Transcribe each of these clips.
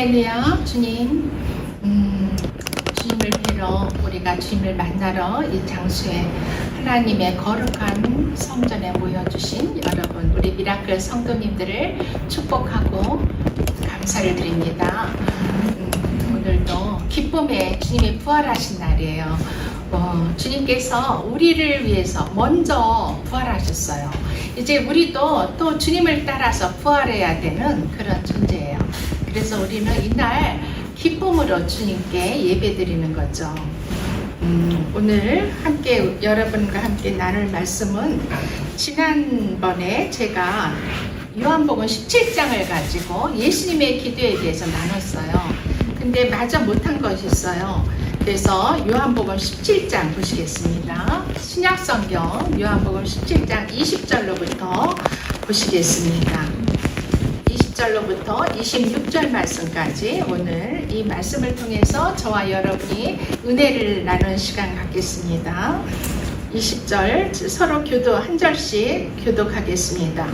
할렐루야. 주님, 주님을 뵈러 우리가 주님을 만나러 이 장소에 하나님의 거룩한 성전에 모여주신 여러분, 우리 미라클 성도님들을 축복하고 감사를 드립니다. 오늘도 기쁨의 주님이 부활하신 날이에요. 주님께서 우리를 위해서 먼저 부활하셨어요. 이제 우리도 또 주님을 따라서 부활해야 되는 그런 존재예요. 그래서 우리는 이날 기쁨으로 주님께 예배드리는 거죠. 오늘 함께 여러분과 함께 나눌 말씀은 지난번에 제가 요한복음 17장을 가지고 예수님의 기도에 대해서 나눴어요. 근데 마저 못한 것이 있어요. 그래서 요한복음 17장 보시겠습니다. 신약성경 요한복음 17장 20절로부터 보시겠습니다. 20절로부터 26절 말씀까지 오늘 이 말씀을 통해서 저와 여러분이 은혜를 나누는 시간 갖겠습니다. 20절 서로 교도 한 절씩 교독하겠습니다.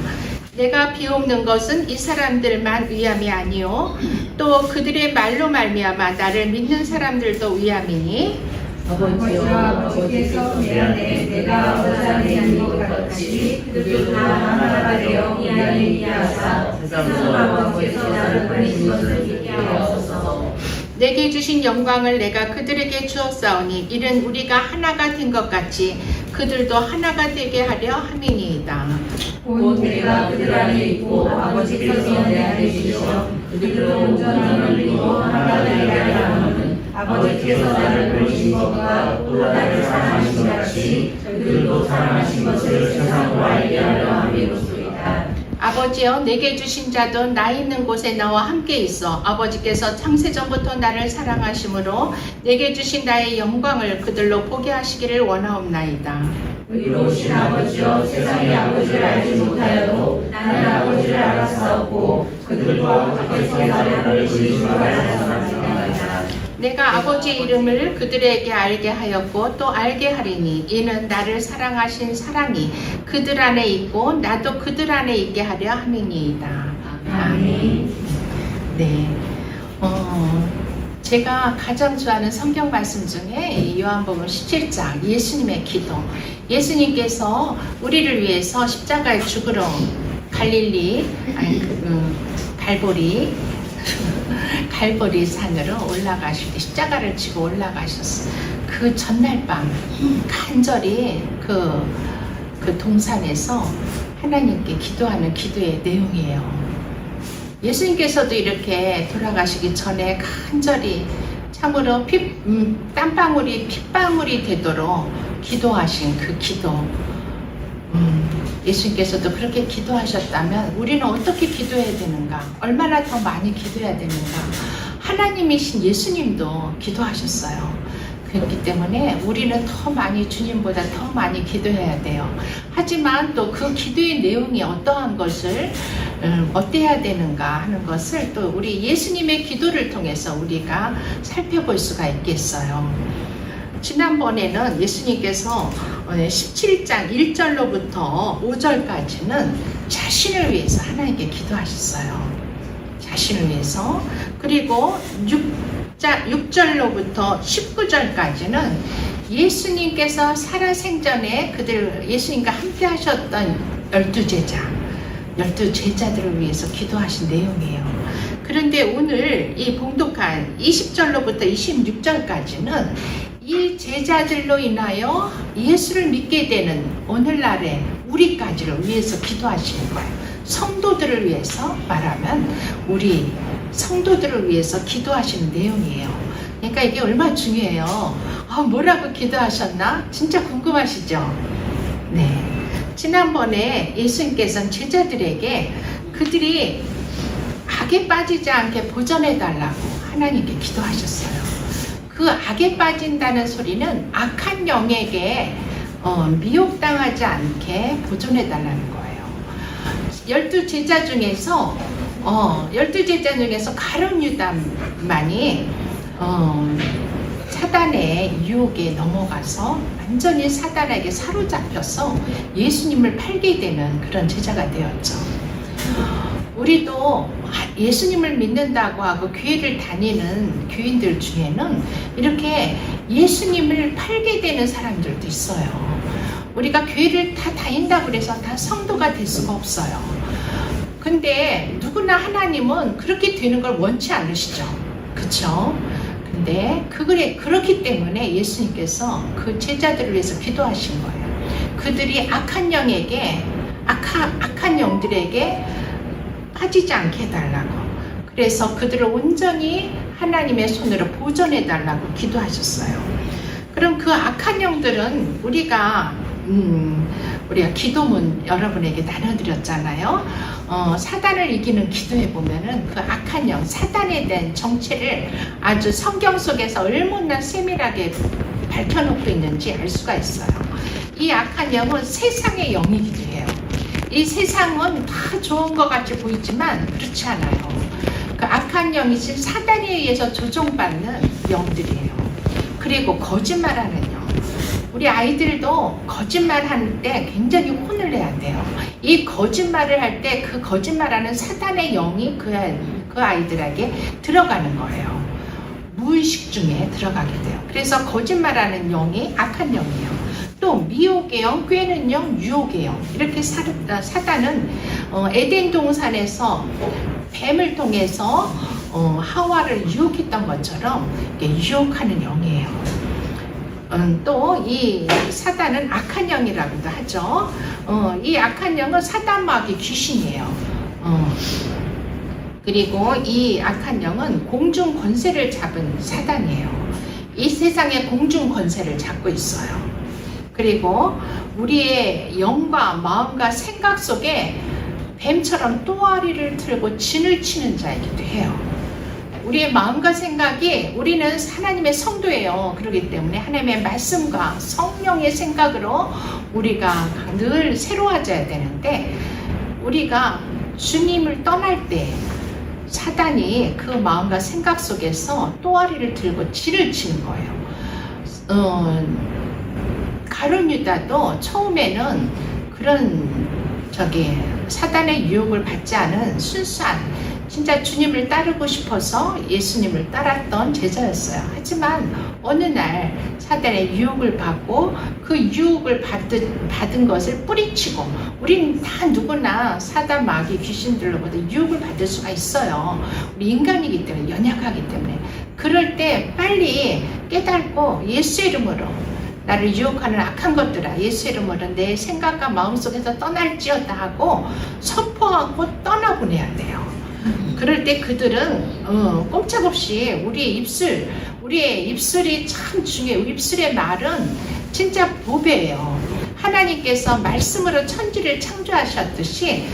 내가 비옵는 것은 이 사람들만 위함이 아니요 또 그들의 말로 말미암아 나를 믿는 사람들도 위함이니 아버지여, 아버지께서 내 안에 내가 아버지 안에 있는 것 같이 그들도 다 하나가 되어 이 안에 있게 하사 세상 아버지께서 나를 보내신 것을 믿게 하옵소서. 내게 주신 영광을 내가 그들에게 주었사오니 이는 우리가 하나가 된 것 같이 그들도 하나가 되게 하려 함이니이다. 곧 내가 그들 안에 있고 아버지께서 내 안에 계셔 그들로 온전함을 이루고 하나가 되게 하려 함은 아버지께서 나를 보내신 것과 또 나를 사랑하신 같이 그들도 사랑하신 것을 세상으로 알게 하려 함이로소이다. 아버지여, 내게 주신 자도 나 있는 곳에 나와 함께 있어 아버지께서 창세전부터 나를 사랑하심으로 내게 주신 나의 영광을 그들로 보게 하시기를 원하옵나이다. 의로우신 아버지여, 세상이 아버지를 알지 못하여도 나는 아버지를 알았사옵고 그들도 아버지께서 나를 보내신 줄 알았사옵나이다. 내가 아버지의 이름을 그들에게 알게 하였고 또 알게 하리니 이는 나를 사랑하신 사랑이 그들 안에 있고 나도 그들 안에 있게 하려 함이니이다. 아멘. 네. 제가 가장 좋아하는 성경 말씀 중에 이 요한복음 17장 예수님의 기도. 예수님께서 우리를 위해서 십자가에 죽으러 갈보리 산으로 올라가실 때 십자가를 지고 올라가셨어요. 그 전날 밤 간절히 그 동산에서 하나님께 기도하는 기도의 내용이에요. 예수님께서도 이렇게 돌아가시기 전에 간절히 참으로 땀방울이 핏방울이 되도록 기도하신 그 기도. 예수님께서도 그렇게 기도하셨다면 우리는 어떻게 기도해야 되는가? 얼마나 더 많이 기도해야 되는가? 하나님이신 예수님도 기도하셨어요. 그렇기 때문에 우리는 더 많이 주님보다 더 많이 기도해야 돼요. 하지만 또 그 기도의 내용이 어떠한 것을 어때야 되는가 하는 것을 또 우리 예수님의 기도를 통해서 우리가 살펴볼 수가 있겠어요. 지난번에는 예수님께서 17장 1절로부터 5절까지는 자신을 위해서 하나님께 기도하셨어요. 자신을 위해서. 그리고 6절로부터 19절까지는 예수님께서 살아생전에 예수님과 함께 하셨던 12제자들을 위해서 기도하신 내용이에요. 그런데 오늘 이 봉독한 20절로부터 26절까지는 이 제자들로 인하여 예수를 믿게 되는 오늘날의 우리까지를 위해서 기도하시는 거예요. 성도들을 위해서 말하면 우리 성도들을 위해서 기도하시는 내용이에요. 그러니까 이게 얼마나 중요해요. 뭐라고 기도하셨나? 진짜 궁금하시죠? 네. 지난번에 예수님께서는 제자들에게 그들이 악에 빠지지 않게 보존해달라고 하나님께 기도하셨어요. 그 악에 빠진다는 소리는 악한 영에게 미혹당하지 않게 보존해달라는 거예요. 12제자 중에서 가룟 유다만이 사단의 유혹에 넘어가서 완전히 사단에게 사로잡혀서 예수님을 팔게 되는 그런 제자가 되었죠. 우리도 예수님을 믿는다고 하고 교회를 다니는 교인들 중에는 이렇게 예수님을 팔게 되는 사람들도 있어요. 우리가 교회를 다 다닌다고 해서 다 성도가 될 수가 없어요. 근데 누구나 하나님은 그렇게 되는 걸 원치 않으시죠. 그쵸? 근데 그렇기 때문에 예수님께서 그 제자들을 위해서 기도하신 거예요. 그들이 악한 영들에게 빠지지 않게 해달라고. 그래서 그들을 온전히 하나님의 손으로 보존해달라고 기도하셨어요. 그럼 그 악한 영들은 우리가 기도문 여러분에게 나눠드렸잖아요. 사단을 이기는 기도해 보면은 그 악한 영, 사단에 대한 정체를 아주 성경 속에서 얼마나 세밀하게 밝혀놓고 있는지 알 수가 있어요. 이 악한 영은 세상의 영이기도 해요. 이 세상은 다 좋은 것 같이 보이지만 그렇지 않아요. 그 악한 영이신 사단에 의해서 조종받는 영들이에요. 그리고 거짓말하는 영. 우리 아이들도 거짓말할 때 굉장히 혼을 내야 돼요. 이 거짓말을 할 때 그 거짓말하는 사단의 영이 그 아이들에게 들어가는 거예요. 무의식 중에 들어가게 돼요. 그래서 거짓말하는 영이 악한 영이에요. 또 미혹의 영, 꾀는 영, 유혹의 영. 이렇게 사단은 에덴 동산에서 뱀을 통해서 하와를 유혹했던 것처럼 유혹하는 영이에요. 또 이 사단은 악한 영이라고도 하죠. 이 악한 영은 사단 마귀 귀신이에요. 그리고 이 악한 영은 공중 권세를 잡은 사단이에요. 이 세상의 공중 권세를 잡고 있어요. 그리고 우리의 영과 마음과 생각 속에 뱀처럼 또아리를 틀고 진을 치는 자이기도 해요. 우리의 마음과 생각이, 우리는 하나님의 성도예요. 그렇기 때문에 하나님의 말씀과 성령의 생각으로 우리가 늘 새로워져야 되는데, 우리가 주님을 떠날 때 사단이 그 마음과 생각 속에서 또아리를 들고 진을 치는 거예요. 가룟 유다도 처음에는 그런 사단의 유혹을 받지 않은 순수한, 진짜 주님을 따르고 싶어서 예수님을 따랐던 제자였어요. 하지만 어느 날 사단의 유혹을 받고 그 유혹을 받은 것을 뿌리치고, 우리는 다 누구나 사단 마귀 귀신들로부터 유혹을 받을 수가 있어요. 우리 인간이기 때문에, 연약하기 때문에. 그럴 때 빨리 깨닫고 예수의 이름으로 나를 유혹하는 악한 것들아, 예수 이름으로 내 생각과 마음속에서 떠날지어다 하고 선포하고 떠나보내야 돼요. 그럴 때 그들은 꼼짝없이 우리의 입술이 참 중요해요. 입술의 말은 진짜 보배예요. 하나님께서 말씀으로 천지를 창조하셨듯이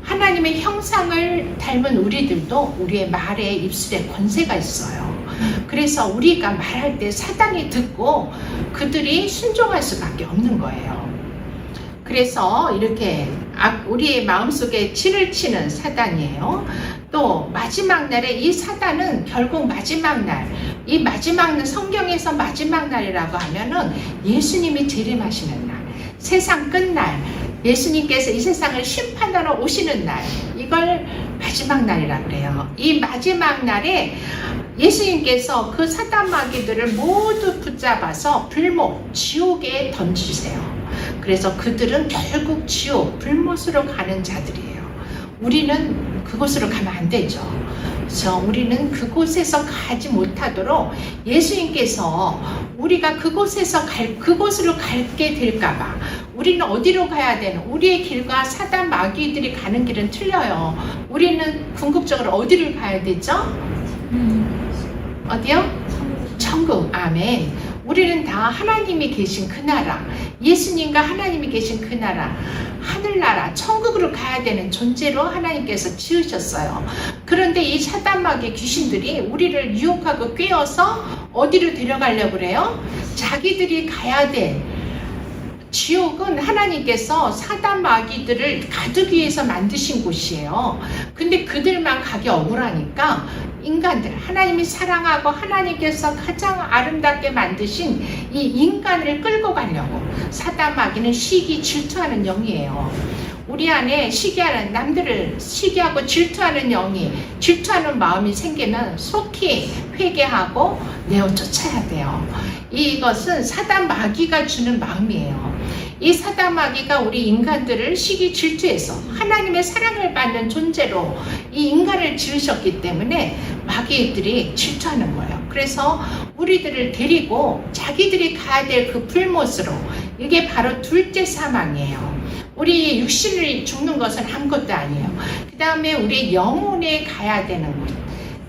하나님의 형상을 닮은 우리들도 우리의 말에, 입술에 권세가 있어요. 그래서 우리가 말할 때 사단이 듣고 그들이 순종할 수밖에 없는 거예요. 그래서 이렇게 우리의 마음속에 진을 치는 사단이에요. 또 마지막 날에 이 사단은 결국 마지막 날, 이 마지막 날, 성경에서 마지막 날이라고 하면은 예수님이 재림하시는 날, 세상 끝날, 예수님께서 이 세상을 심판하러 오시는 날, 이걸 마지막 날이라고 그래요. 이 마지막 날에 예수님께서 그 사단 마귀들을 모두 붙잡아서 불못, 지옥에 던지세요. 그래서 그들은 결국 지옥, 불못으로 가는 자들이에요. 우리는 그곳으로 가면 안 되죠. 그래서 우리는 그곳에서 가지 못하도록 예수님께서 우리가 그곳으로 갈게 될까봐, 우리는 어디로 가야 되는, 우리의 길과 사단 마귀들이 가는 길은 틀려요. 우리는 궁극적으로 어디를 가야 되죠? 어디요? 천국. 아멘. 우리는 다 하나님이 계신 그 나라, 예수님과 하나님이 계신 그 나라, 하늘나라, 천국으로 가야 되는 존재로 하나님께서 지으셨어요. 그런데 이 사단 마귀 귀신들이 우리를 유혹하고 꿰어서 어디로 데려가려고 그래요? 자기들이 가야 될 지옥은 하나님께서 사단 마귀들을 가두기 위해서 만드신 곳이에요. 근데 그들만 가기 억울하니까 인간들, 하나님이 사랑하고 하나님께서 가장 아름답게 만드신 이 인간을 끌고 가려고, 사단 마귀는 시기 질투하는 영이에요. 우리 안에 시기하는 남들을 시기하고 질투하는 영이 질투하는 마음이 생기면 속히 회개하고 내어 쫓아야 돼요. 이것은 사단 마귀가 주는 마음이에요. 이 사단 마귀가 우리 인간들을 시기 질투해서 하나님의 사랑을 받는 존재로 이 인간을 지으셨기 때문에 마귀들이 질투하는 거예요. 그래서 우리들을 데리고 자기들이 가야 될 그 불못으로, 이게 바로 둘째 사망이에요. 우리 육신이 죽는 것은 아무것도 아니에요. 그 다음에 우리 영혼에 가야 되는 것,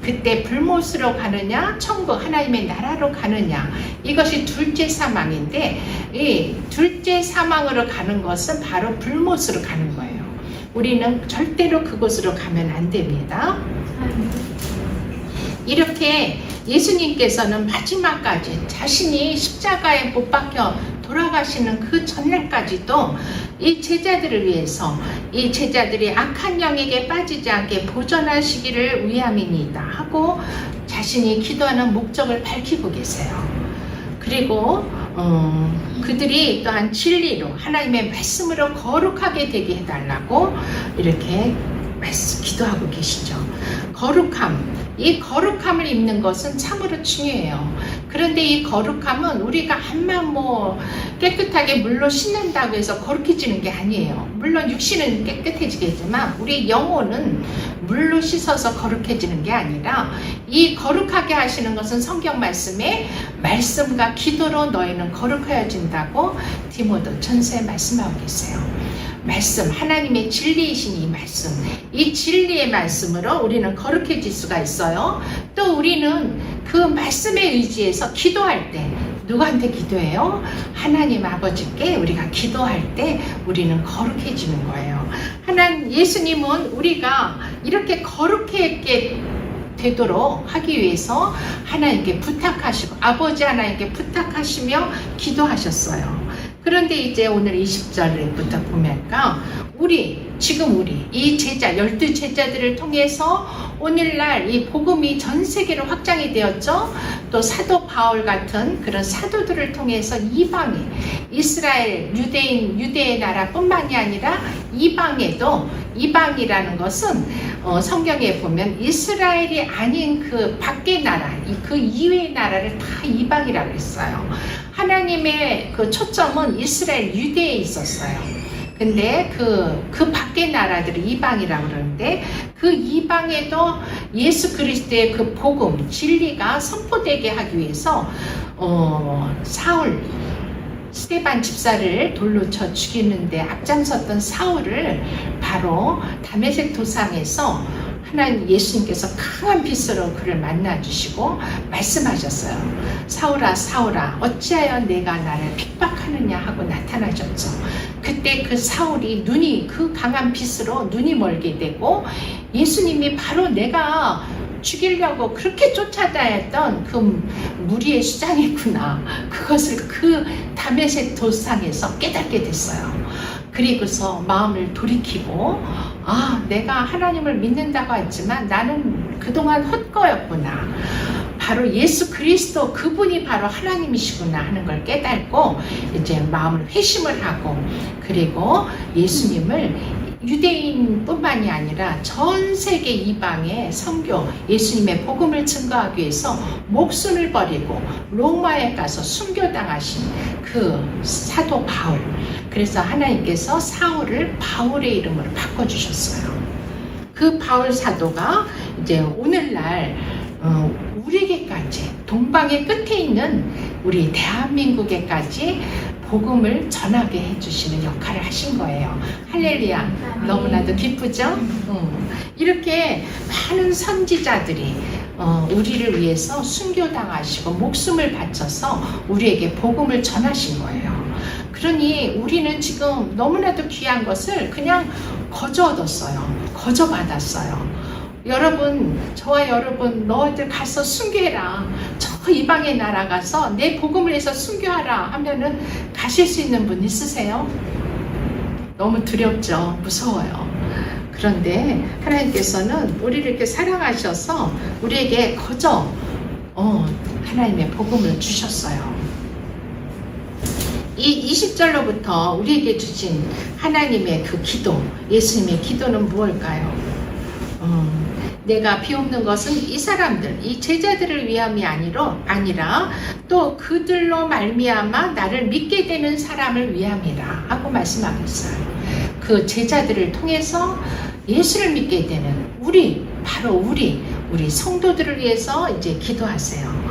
그때 불못으로 가느냐 천국 하나님의 나라로 가느냐, 이것이 둘째 사망인데, 이 둘째 사망으로 가는 것은 바로 불못으로 가는 거예요. 우리는 절대로 그곳으로 가면 안 됩니다. 이렇게 예수님께서는 마지막까지 자신이 십자가에 못 박혀 돌아가시는 그 전날까지도 이 제자들을 위해서, 이 제자들이 악한 영에게 빠지지 않게 보존하시기를 위함이니이다 하고 자신이 기도하는 목적을 밝히고 계세요. 그리고 그들이 또한 진리로 하나님의 말씀으로 거룩하게 되게 해달라고 이렇게 기도하고 계시죠. 거룩함, 이 거룩함을 입는 것은 참으로 중요해요. 그런데 이 거룩함은 우리가 한만 깨끗하게 물로 씻는다고 해서 거룩해지는 게 아니에요. 물론 육신은 깨끗해지겠지만 우리 영혼은 물로 씻어서 거룩해지는 게 아니라, 이 거룩하게 하시는 것은 성경 말씀에 말씀과 기도로 너희는 거룩하여진다고 디모데 전서에 말씀하고 계세요. 말씀, 하나님의 진리이신 이 말씀, 이 진리의 말씀으로 우리는 거룩해질 수가 있어요. 또 우리는 그 말씀에 의지해서 기도할 때 누구한테 기도해요? 하나님 아버지께 우리가 기도할 때 우리는 거룩해지는 거예요. 예수님은 우리가 이렇게 거룩하게 되도록 하기 위해서 하나님께 부탁하시고, 아버지 하나님께 부탁하시며 기도하셨어요. 그런데 이제 오늘 20절부터 보니까 지금 우리 이 제자, 12제자들을 통해서 오늘날 이 복음이 전 세계로 확장이 되었죠. 또 사도 바울 같은 그런 사도들을 통해서 이방에, 이스라엘, 유대의 나라뿐만이 아니라 이방에도, 이방이라는 것은 성경에 보면 이스라엘이 아닌 그 밖의 나라, 그 이외의 나라를 다 이방이라고 했어요. 하나님의 그 초점은 이스라엘, 유대에 있었어요. 근데 그 밖의 나라들이 이방이라고 그러는데, 그 이방에도 예수 그리스도의 그 복음, 진리가 선포되게 하기 위해서 스데반 집사를 돌로 쳐 죽이는데 앞장섰던 사울을 바로 다메섹 도상에서 하나님 예수님께서 강한 빛으로 그를 만나주시고 말씀하셨어요. 사울아 사울아 어찌하여 내가 나를 핍박하느냐 하고 나타나셨죠. 그때 그 사울이 그 강한 빛으로 눈이 멀게 되고, 예수님이 바로 내가 죽이려고 그렇게 쫓아다녔던 그 무리의 수장이구나, 그것을 그 다메섹 도상에서 깨닫게 됐어요. 그리고서 마음을 돌이키고, 내가 하나님을 믿는다고 했지만 나는 그동안 헛거였구나, 바로 예수 그리스도 그분이 바로 하나님이시구나 하는 걸 깨닫고 이제 마음을 회심을 하고, 그리고 예수님을 유대인뿐만이 아니라 전 세계 이방의 선교, 예수님의 복음을 증거하기 위해서 목숨을 버리고 로마에 가서 순교당하신 그 사도 바울, 그래서 하나님께서 사울을 바울의 이름으로 바꿔주셨어요. 그 바울 사도가 이제 오늘날 우리에게까지, 동방의 끝에 있는 우리 대한민국에까지 복음을 전하게 해주시는 역할을 하신 거예요. 할렐루야. 너무나도 기쁘죠? 이렇게 많은 선지자들이 우리를 위해서 순교당하시고 목숨을 바쳐서 우리에게 복음을 전하신 거예요. 그러니 우리는 지금 너무나도 귀한 것을 그냥 거저 얻었어요. 거저 받았어요. 여러분, 저와 여러분, 너희들 가서 순교해라, 저 이방의 나라 가서 내 복음을 해서 순교하라 하면은 가실 수 있는 분 있으세요? 너무 두렵죠? 무서워요. 그런데 하나님께서는 우리를 이렇게 사랑하셔서 우리에게 거저 하나님의 복음을 주셨어요. 이 20절로부터 우리에게 주신 하나님의 그 기도, 예수님의 기도는 무엇일까요? 내가 비옵는 것은 이 사람들, 이 제자들을 위함이 아니라 또 그들로 말미암아 나를 믿게 되는 사람을 위함이라 하고 말씀하고 있어요. 그 제자들을 통해서 예수를 믿게 되는 바로 우리 성도들을 위해서 이제 기도하세요.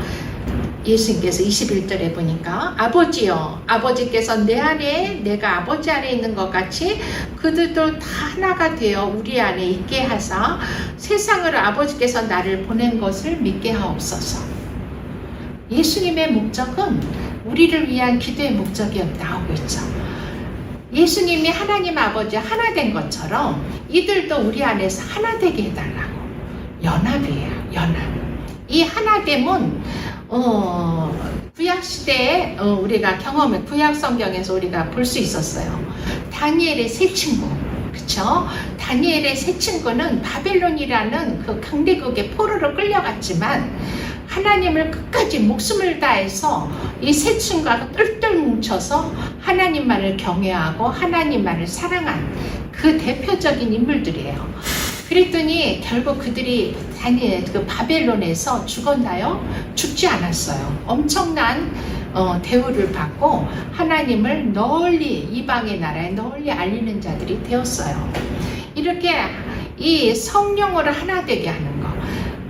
예수님께서 21절에 보니까 아버지여, 아버지께서 내 안에 내가 아버지 안에 있는 것 같이 그들도 다 하나가 되어 우리 안에 있게 하사 세상을 아버지께서 나를 보낸 것을 믿게 하옵소서. 예수님의 목적은 우리를 위한 기도의 목적이 나오고 있죠. 예수님이 하나님 아버지 하나 된 것처럼 이들도 우리 안에서 하나 되게 해달라고. 연합이에요. 연합. 이 하나됨은 구약시대에 우리가 구약 성경에서 우리가 볼 수 있었어요. 다니엘의 세 친구, 그쵸? 다니엘의 세 친구는 바벨론이라는 그 강대국의 포로로 끌려갔지만 하나님을 끝까지 목숨을 다해서 이 세 친구가 똘똘 뭉쳐서 하나님만을 경외하고 하나님만을 사랑한 그 대표적인 인물들이에요. 그랬더니 결국 그들이 그 바벨론에서 죽었나요? 죽지 않았어요. 엄청난 대우를 받고 하나님을 널리 이방의 나라에 널리 알리는 자들이 되었어요. 이렇게 이 성령으로 하나 되게 하는 것,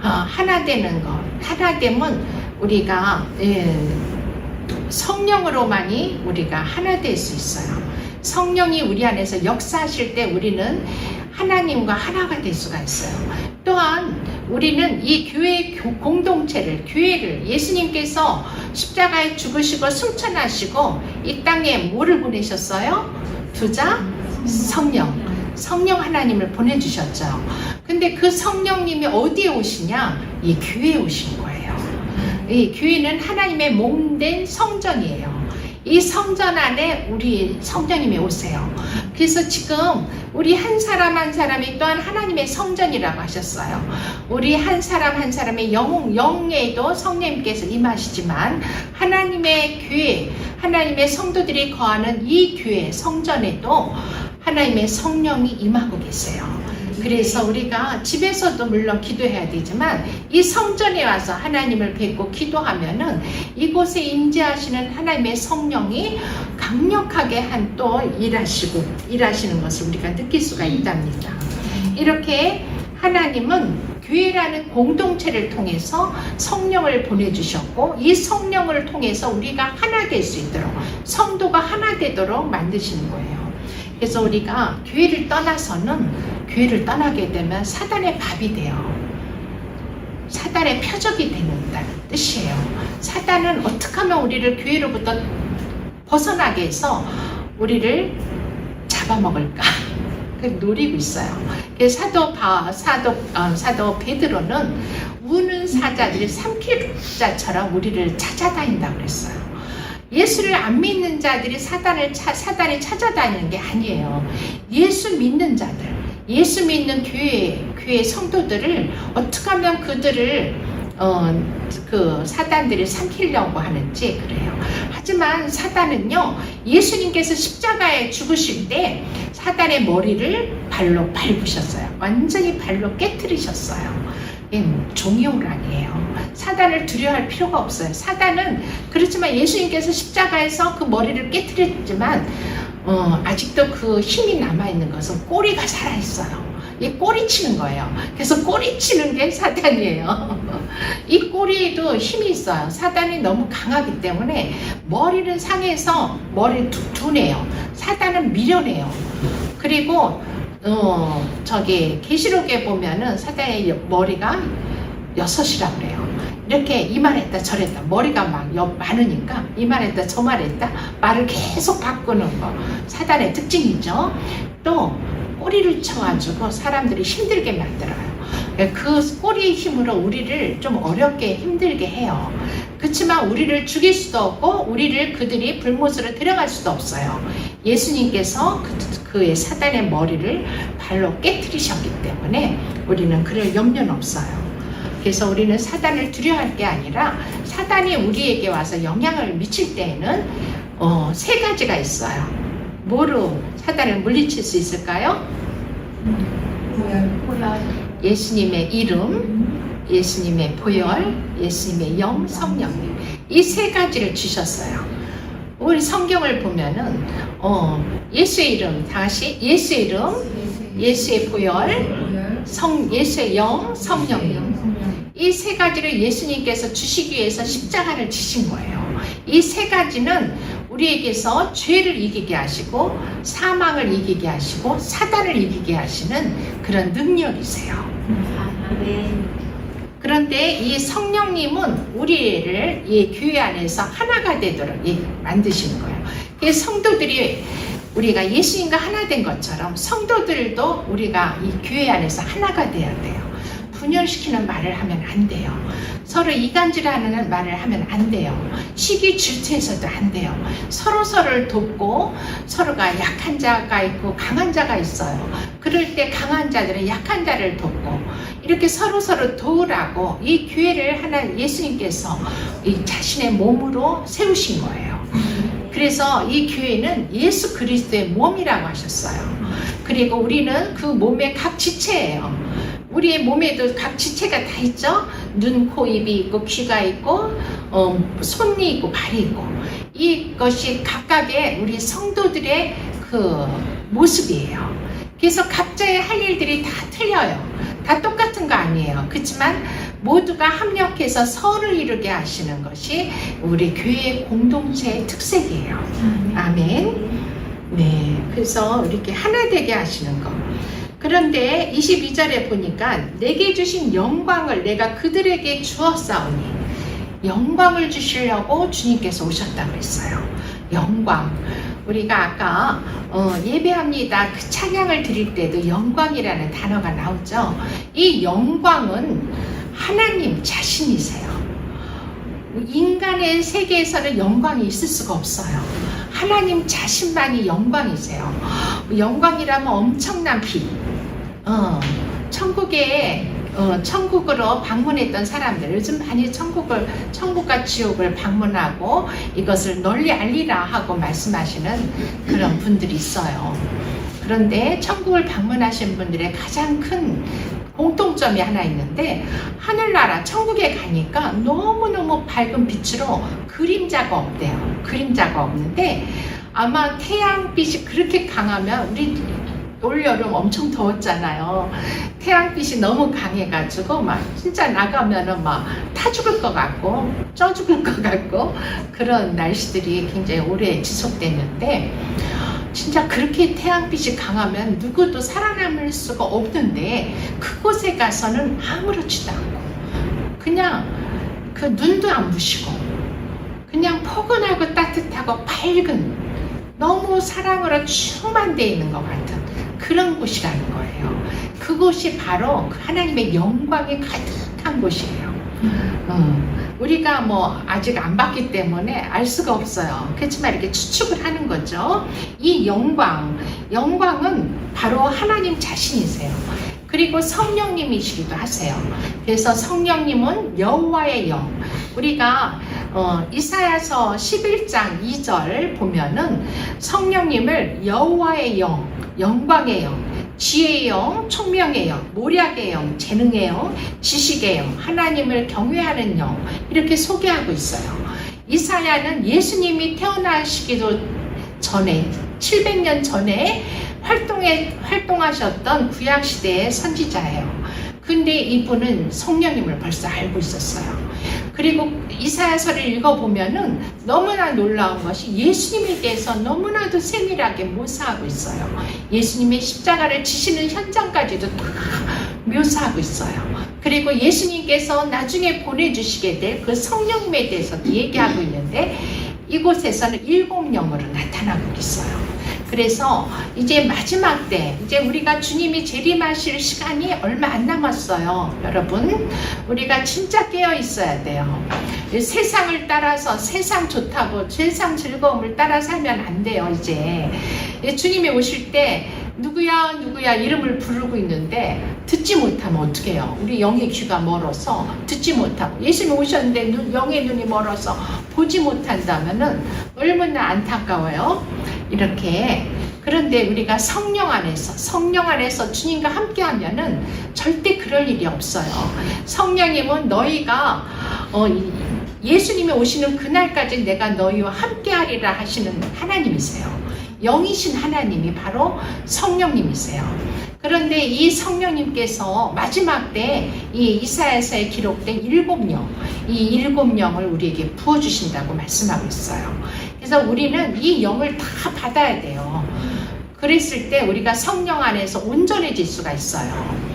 하나 되는 것, 하나됨은 우리가 성령으로만이 우리가 하나 될 수 있어요. 성령이 우리 안에서 역사하실 때 우리는 하나님과 하나가 될 수가 있어요. 또한 우리는 이 교회 교회를 예수님께서 십자가에 죽으시고 승천하시고 이 땅에 뭐를 보내셨어요? 두자 성령 하나님을 보내주셨죠. 근데 그 성령님이 어디에 오시냐? 이 교회에 오신 거예요. 이 교회는 하나님의 몸된 성전이에요. 이 성전 안에 우리 성령님이 오세요. 그래서 지금 우리 한 사람 한 사람이 또한 하나님의 성전이라고 하셨어요. 우리 한 사람 한 사람의 영에도 성령님께서 임하시지만 하나님의 교회, 하나님의 성도들이 거하는 이 교회 성전에도 하나님의 성령이 임하고 계세요. 그래서 우리가 집에서도 물론 기도해야 되지만 이 성전에 와서 하나님을 뵙고 기도하면은 이곳에 임재하시는 하나님의 성령이 강력하게 또 일하시는 것을 우리가 느낄 수가 있답니다. 이렇게 하나님은 교회라는 공동체를 통해서 성령을 보내주셨고 이 성령을 통해서 우리가 하나 될 수 있도록 성도가 하나 되도록 만드시는 거예요. 그래서 우리가 교회를 떠나게 되면 사단의 밥이 돼요. 사단의 표적이 되는 뜻이에요. 사단은 어떻게 하면 우리를 교회로부터 벗어나게 해서 우리를 잡아먹을까 노리고 있어요. 그래서 사도 베드로는 우는 사자들이 삼킬 자처럼 우리를 찾아다닌다고 그랬어요. 예수를 안 믿는 자들이 사단이 찾아다니는 게 아니에요. 예수 믿는 자들, 예수 믿는 교회 성도들을 어떻게 하면 그들을 그 사단들이 삼키려고 하는지 그래요. 하지만 사단은요, 예수님께서 십자가에 죽으실 때 사단의 머리를 발로 밟으셨어요. 완전히 발로 깨트리셨어요. 종이호란이에요. 사단을 두려워할 필요가 없어요. 사단은 그렇지만 예수님께서 십자가에서 그 머리를 깨트렸지만 아직도 그 힘이 남아있는 것은 꼬리가 살아있어요. 이 꼬리 치는 거예요. 그래서 꼬리 치는 게 사단이에요. 이 꼬리에도 힘이 있어요. 사단이 너무 강하기 때문에 머리를 상해서 머리를 두내요. 사단은 밀어내요. 그리고 계시록에 보면은 사단의 머리가 6이라고 그래요. 이렇게 이말했다 저랬다 머리가 많으니까 이말했다 저말했다 말을 계속 바꾸는 거 사단의 특징이죠. 또 꼬리를 쳐가지고 사람들이 힘들게 만들어요. 그 꼬리의 힘으로 우리를 좀 어렵게 힘들게 해요. 그렇지만 우리를 죽일 수도 없고 그들이 불못으로 데려갈 수도 없어요. 예수님께서 그의 사단의 머리를 발로 깨트리셨기 때문에 우리는 그럴 염려는 없어요. 그래서 우리는 사단을 두려워할 게 아니라 사단이 우리에게 와서 영향을 미칠 때에는 세 가지가 있어요. 뭐로 사단을 물리칠 수 있을까요? 예수님의 이름, 예수님의 보혈, 예수님의 영, 성령님. 이 세 가지를 주셨어요. 우리 성경을 보면은 예수의 이름, 다시 예수의 이름, 예수의 보혈, 예수의 영, 성령님. 이 세 가지를 예수님께서 주시기 위해서 십자가를 지신 거예요. 이 세 가지는 우리에게서 죄를 이기게 하시고 사망을 이기게 하시고 사단을 이기게 하시는 그런 능력이세요. 그런데 이 성령님은 우리를 이 교회 안에서 하나가 되도록 만드시는 거예요. 그래서 성도들이 우리가 예수님과 하나 된 것처럼 성도들도 우리가 이 교회 안에서 하나가 돼야 돼요. 분열시키는 말을 하면 안 돼요. 서로 이간질하는 말을 하면 안 돼요. 시기 질투해서도 안 돼요. 서로를 돕고 서로가 약한 자가 있고 강한 자가 있어요. 그럴 때 강한 자들은 약한 자를 돕고 이렇게 서로 도우라고 이 교회를 하나 예수님께서 이 자신의 몸으로 세우신 거예요. 그래서 이 교회는 예수 그리스도의 몸이라고 하셨어요. 그리고 우리는 그 몸의 각 지체예요. 우리의 몸에도 각 지체가 다 있죠. 눈, 코, 입이 있고 귀가 있고 손이 있고 발이 있고 이것이 각각의 우리 성도들의 그 모습이에요. 그래서 각자의 할 일들이 다 틀려요. 다 똑같은 거 아니에요. 그렇지만 모두가 합력해서 서를 이루게 하시는 것이 우리 교회의 공동체의 특색이에요. 아멘. 네, 그래서 이렇게 하나 되게 하시는 거. 그런데 22절에 보니까 내게 주신 영광을 내가 그들에게 주었사오니 영광을 주시려고 주님께서 오셨다고 했어요. 영광. 우리가 아까 예배합니다. 그 찬양을 드릴 때도 영광이라는 단어가 나오죠. 이 영광은 하나님 자신이세요. 인간의 세계에서는 영광이 있을 수가 없어요. 하나님 자신만이 영광이세요. 영광이라면 엄청난 빛. 천국으로 방문했던 사람들, 요즘 많이 천국과 지옥을 방문하고 이것을 널리 알리라 하고 말씀하시는 그런 분들이 있어요. 그런데 천국을 방문하신 분들의 가장 큰 공통점이 하나 있는데, 하늘나라 천국에 가니까 너무너무 밝은 빛으로 그림자가 없대요. 그림자가 없는데 아마 태양빛이 그렇게 강하면, 우리 올여름 엄청 더웠잖아요. 태양빛이 너무 강해가지고 막 진짜 나가면은 막 타 죽을 것 같고 쪄 죽을 것 같고 그런 날씨들이 굉장히 오래 지속됐는데, 진짜 그렇게 태양빛이 강하면 누구도 살아남을 수가 없는데 그곳에 가서는 아무렇지도 않고 그냥 그 눈도 안 부시고 그냥 포근하고 따뜻하고 밝은, 너무 사랑으로 충만되어 있는 것 같은 그런 곳이라는 거예요. 그곳이 바로 하나님의 영광이 가득한 곳이에요. 우리가 뭐 아직 안 봤기 때문에 알 수가 없어요. 그렇지만 이렇게 추측을 하는 거죠. 이 영광은 바로 하나님 자신이세요. 그리고 성령님이시기도 하세요. 그래서 성령님은 여호와의 영. 우리가 이사야서 11장 2절 보면은 성령님을 여호와의 영, 영광의 영, 지혜의 영, 총명의 영, 모략의 영, 재능의 영, 지식의 영, 하나님을 경외하는 영, 이렇게 소개하고 있어요. 이사야는 예수님이 태어나시기도 전에 700년 전에 활동하셨던 구약시대의 선지자예요. 근데 이분은 성령님을 벌써 알고 있었어요. 그리고 이사야서를 읽어보면은 너무나 놀라운 것이 예수님에 대해서 너무나도 세밀하게 묘사하고 있어요. 예수님의 십자가를 지시는 현장까지도 다 묘사하고 있어요. 그리고 예수님께서 나중에 보내주시게 될 그 성령님에 대해서도 얘기하고 있는데, 이곳에서는 7영으로 나타나고 있어요. 그래서 이제 마지막 때, 이제 우리가 주님이 재림하실 시간이 얼마 안 남았어요. 여러분, 우리가 진짜 깨어 있어야 돼요. 세상을 따라서, 세상 좋다고 세상 즐거움을 따라 살면 안 돼요. 이제 주님이 오실 때 누구야 누구야 이름을 부르고 있는데 듣지 못하면 어떡해요? 우리 영의 귀가 멀어서 듣지 못하고 예수님 오셨는데 영의 눈이 멀어서 보지 못한다면은 얼마나 안타까워요. 이렇게. 그런데 우리가 성령 안에서 주님과 함께 하면은 절대 그럴 일이 없어요. 성령님은 너희가 예수님이 오시는 그날까지 내가 너희와 함께 하리라 하시는 하나님이세요. 영이신 하나님이 바로 성령님이세요. 그런데 이 성령님께서 마지막 때 이 이사야서에 기록된 7영, 이 7영을 우리에게 부어주신다고 말씀하고 있어요. 그래서 우리는 이 영을 다 받아야 돼요. 그랬을 때 우리가 성령 안에서 온전해질 수가 있어요.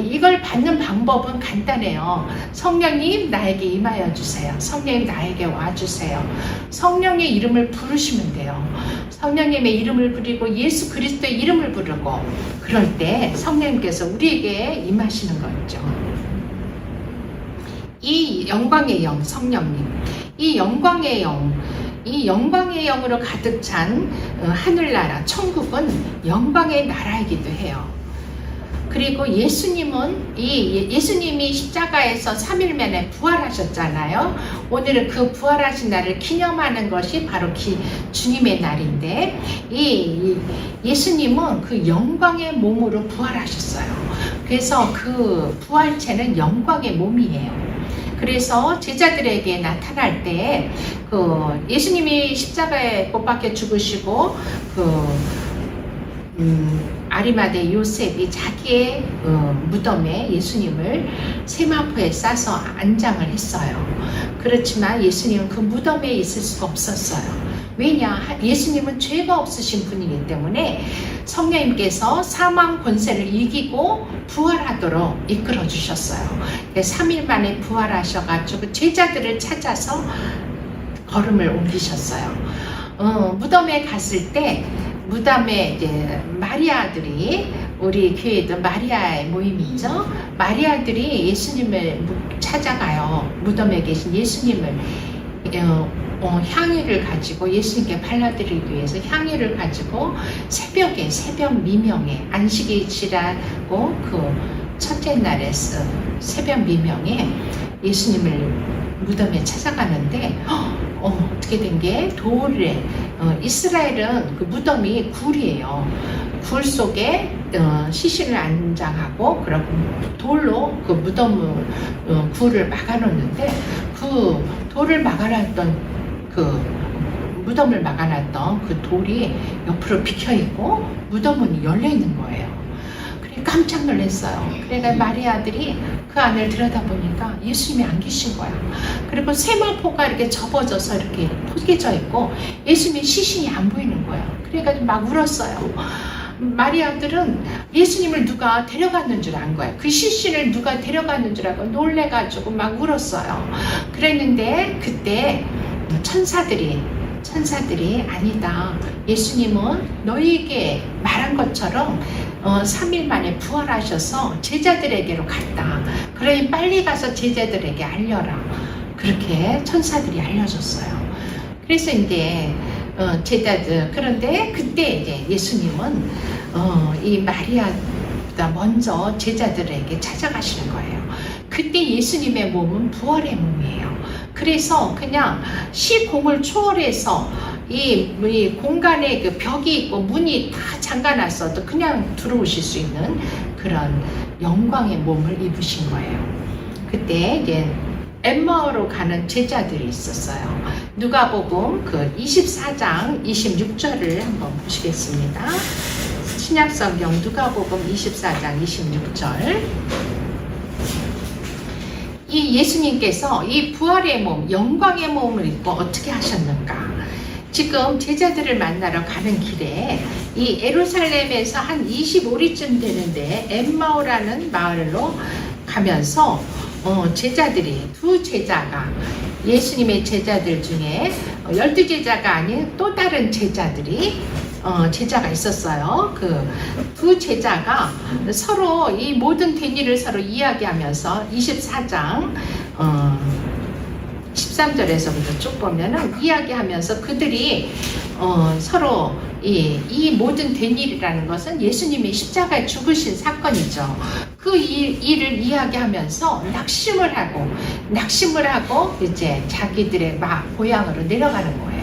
이걸 받는 방법은 간단해요. 성령님 나에게 임하여 주세요. 성령님 나에게 와주세요. 성령의 이름을 부르시면 돼요. 성령님의 이름을 부르고 예수 그리스도의 이름을 부르고 그럴 때 성령님께서 우리에게 임하시는 거죠. 이 영광의 영 성령님, 이 영광의 영으로 가득 찬 하늘나라 천국은 영광의 나라이기도 해요. 그리고 예수님은 예수님이 십자가에서 3일 만에 부활하셨잖아요. 오늘은 그 부활하신 날을 기념하는 것이 바로 주님의 날인데 예수님은 그 영광의 몸으로 부활하셨어요. 그래서 그 부활체는 영광의 몸이에요. 그래서 제자들에게 나타날 때 예수님이 십자가에 못 박혀 죽으시고 아리마대 요셉이 자기의 무덤에 예수님을 세마포에 싸서 안장을 했어요. 그렇지만 예수님은 그 무덤에 있을 수가 없었어요. 왜냐? 예수님은 죄가 없으신 분이기 때문에 성령님께서 사망 권세를 이기고 부활하도록 이끌어 주셨어요. 3일 만에 부활하셔가지고 제자들을 찾아서 걸음을 옮기셨어요. 무덤에 갔을 때 무덤에 이제 마리아들이 우리 교회도 마리아의 모임이죠. 마리아들이 예수님을 찾아가요. 무덤에 계신 예수님을 향유를 가지고 예수님께 발라드리기 위해서 향유를 가지고 새벽 미명에 안식이 지나고 그 첫째 날에 새벽 미명에 예수님을 무덤에 찾아가는데 어떻게 된 게 돌에 이스라엘은 그 무덤이 굴이에요. 굴 속에 시신을 안장하고 그리고 돌로 그 무덤을 굴을 막아놓는데 그 돌을 막아놨던 무덤을 막아놨던 그 돌이 옆으로 비켜있고 무덤문이 열려있는 거예요. 그래 깜짝 놀랐어요. 그러니까 마리아들이 그 안을 들여다보니까 예수님이 안 계신 거야. 그리고 세마포가 이렇게 접어져서 이렇게 포개져 있고 예수님의 시신이 안 보이는 거예요. 그래가지고 막 울었어요. 마리아들은 예수님을 누가 데려갔는 줄 안 거예요. 그 시신을 누가 데려갔는 줄 알고 놀래가지고 막 울었어요. 그랬는데 그때 천사들이 아니다. 예수님은 너희에게 말한 것처럼 3일 만에 부활하셔서 제자들에게로 갔다. 그러니 빨리 가서 제자들에게 알려라. 그렇게 천사들이 알려줬어요. 그래서 이제 제자들 그런데 그때 이제 예수님은 이 마리아보다 먼저 제자들에게 찾아가시는 거예요. 그때 예수님의 몸은 부활의 몸이에요. 그래서 그냥 시공을 초월해서 이 공간에 그 벽이 있고 문이 다 잠가놨어도 그냥 들어오실 수 있는 그런 영광의 몸을 입으신 거예요. 그때 이제 엠마오로 가는 제자들이 있었어요. 누가복음 그 24장 26절을 한번 보시겠습니다. 신약성경 누가복음 24장 26절. 이 예수님께서 이 부활의 몸, 영광의 몸을 입고 어떻게 하셨는가? 지금 제자들을 만나러 가는 길에 이 예루살렘에서 한 25리쯤 되는데 엠마오라는 마을로 가면서 제자들이 두 제자가 예수님의 제자들 중에 12제자가 아닌 또 다른 제자들이 제자가 있었어요. 그 두 제자가 서로 이 모든 된 일을 서로 이야기하면서 24장 13절에서부터 쭉 보면은 이야기하면서 그들이 서로 이 모든 된 일이라는 것은 예수님이 십자가에 죽으신 사건이죠. 그 일을 이야기하면서 낙심을 하고 이제 자기들의 고향으로 내려가는 거예요.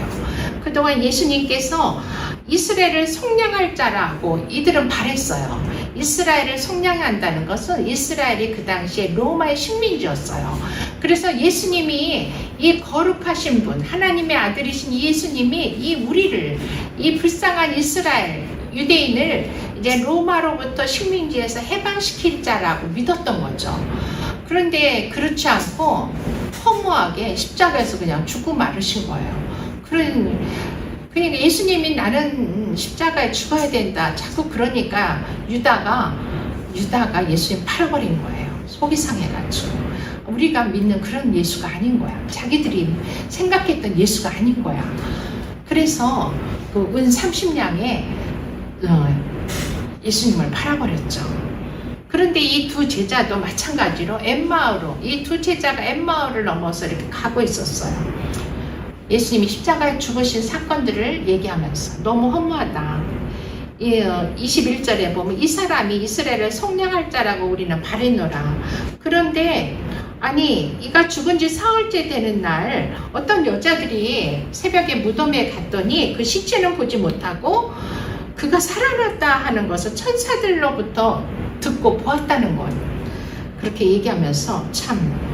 그동안 예수님께서 이스라엘을 속량할 자라고 이들은 바랬어요. 이스라엘을 속량한다는 것은 이스라엘이 그 당시에 로마의 식민지였어요. 그래서 예수님이 이 거룩하신 분, 하나님의 아들이신 예수님이 우리를, 이 불쌍한 이스라엘 유대인을 이제 로마로부터 식민지에서 해방시킬 자라고 믿었던 거죠. 그런데 그렇지 않고 허무하게 십자가에서 그냥 죽고 마르신 거예요. 그러니까 예수님이 나는 십자가에 죽어야 된다. 자꾸 그러니까 유다가 예수님 팔아버린 거예요. 속이 상해가지고. 우리가 믿는 그런 예수가 아닌 거야. 자기들이 생각했던 예수가 아닌 거야. 그래서 그 은 30냥에 예수님을 팔아버렸죠. 그런데 이 두 제자도 마찬가지로 엠마오로, 이 두 제자가 엠마오를 넘어서 이렇게 가고 있었어요. 예수님이 십자가에 죽으신 사건들을 얘기하면서 너무 허무하다. 21절에 보면 이 사람이 이스라엘을 속량할 자라고 우리는 바랬노라. 그런데 이가 죽은 지 사흘째 되는 날 어떤 여자들이 새벽에 무덤에 갔더니 그 시체는 보지 못하고 그가 살아났다 하는 것을 천사들로부터 듣고 보았다는 것. 그렇게 얘기하면서 참